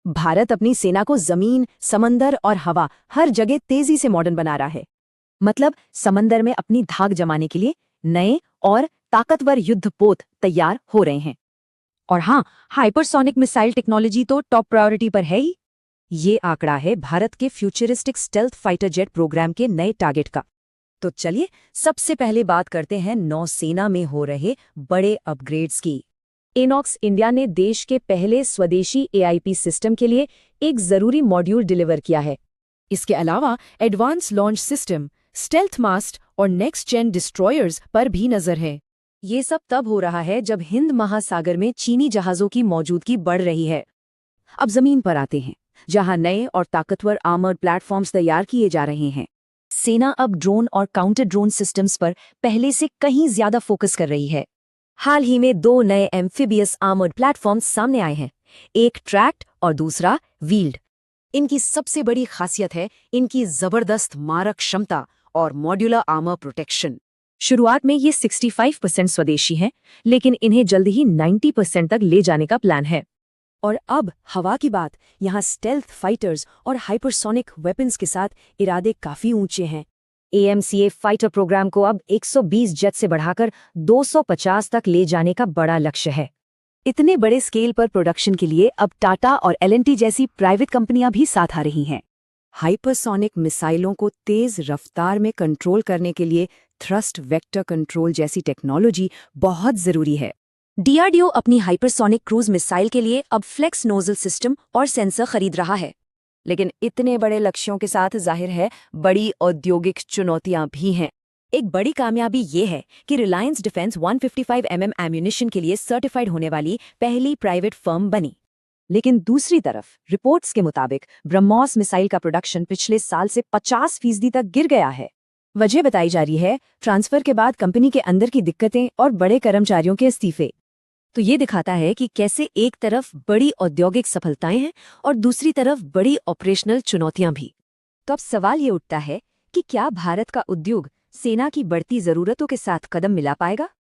भारत अपनी सेना को जमीन, समंदर और हवा हर जगह तेजी से मॉडर्न बना रहा है। मतलब समंदर में अपनी धाक जमाने के लिए नए और ताकतवर युद्धपोत तैयार हो रहे हैं। और हाँ, हाइपरसोनिक मिसाइल टेक्नोलॉजी तो टॉप प्रायोरिटी पर है ही। ये आंकड़ा है भारत के futuristic stealth fighter jet program के नए टारगेट का। तो चलिए सबसे पहले बात करते हैं नौसेना में हो रहे बड़े अपग्रेड्स की। इनॉक्स इंडिया ने देश के पहले स्वदेशी एआईपी सिस्टम के लिए एक जरूरी मॉड्यूल डिलीवर किया है। इसके अलावा एडवांस लॉन्च सिस्टम, स्टेल्थ मास्ट और नेक्स्ट जेन डिस्ट्रॉयर्स पर भी नजर है। ये सब तब हो रहा है जब हिंद महासागर में चीनी जहाजों की मौजूदगी बढ़ रही है। अब जमीन पर आते हैं, जहां नए और ताकतवर आर्मर्ड प्लेटफॉर्म्स तैयार किए जा रहे हैं। सेना अब ड्रोन और काउंटर ड्रोन सिस्टम्स पर पहले से कहीं ज्यादा फोकस कर रही है। हाल ही में 2 नए एम्फीबियस आर्मर्ड प्लेटफॉर्म्स सामने आए हैं, एक ट्रैक्ड और दूसरा व्हील्ड। इनकी सबसे बड़ी खासियत है इनकी जबरदस्त मारक क्षमता और मॉड्यूलर आर्मर प्रोटेक्शन। शुरुआत में ये 65% स्वदेशी हैं, लेकिन इन्हें जल्द ही 90% तक ले जाने का प्लान है। और अब हवा की बात, यहाँ स्टेल्थ फाइटर्स और हाइपरसोनिक वेपन्स के साथ इरादे काफी ऊंचे हैं। एएमसीए फाइटर प्रोग्राम को अब 120 जेट से बढ़ाकर 250 तक ले जाने का बड़ा लक्ष्य है। इतने बड़े स्केल पर प्रोडक्शन के लिए अब टाटा और एलएनटी जैसी प्राइवेट कंपनियां भी साथ आ रही हैं। हाइपरसोनिक मिसाइलों को तेज रफ्तार में कंट्रोल करने के लिए थ्रस्ट वेक्टर कंट्रोल जैसी टेक्नोलॉजी बहुत जरूरी है। डीआरडीओ अपनी हाइपरसोनिक क्रूज मिसाइल के लिए अब फ्लेक्स नोजल सिस्टम और सेंसर खरीद रहा है। लेकिन इतने बड़े लक्ष्यों के साथ जाहिर है बड़ी औद्योगिक चुनौतियां भी हैं। एक बड़ी कामयाबी ये है कि रिलायंस डिफेंस 155 एम्यूनिशन के लिए सर्टिफाइड होने वाली पहली प्राइवेट फर्म बनी। लेकिन दूसरी तरफ रिपोर्ट्स के मुताबिक ब्रह्मोस मिसाइल का प्रोडक्शन पिछले साल से 50% तक गिर गया है। वजह बताई जा रही है ट्रांसफर के बाद कंपनी के अंदर की दिक्कतें और बड़े कर्मचारियों के इस्तीफे। तो ये दिखाता है कि कैसे एक तरफ बड़ी औद्योगिक सफलताएं हैं और दूसरी तरफ बड़ी ऑपरेशनल चुनौतियां भी। तो अब सवाल ये उठता है कि क्या भारत का उद्योग सेना की बढ़ती जरूरतों के साथ कदम मिला पाएगा?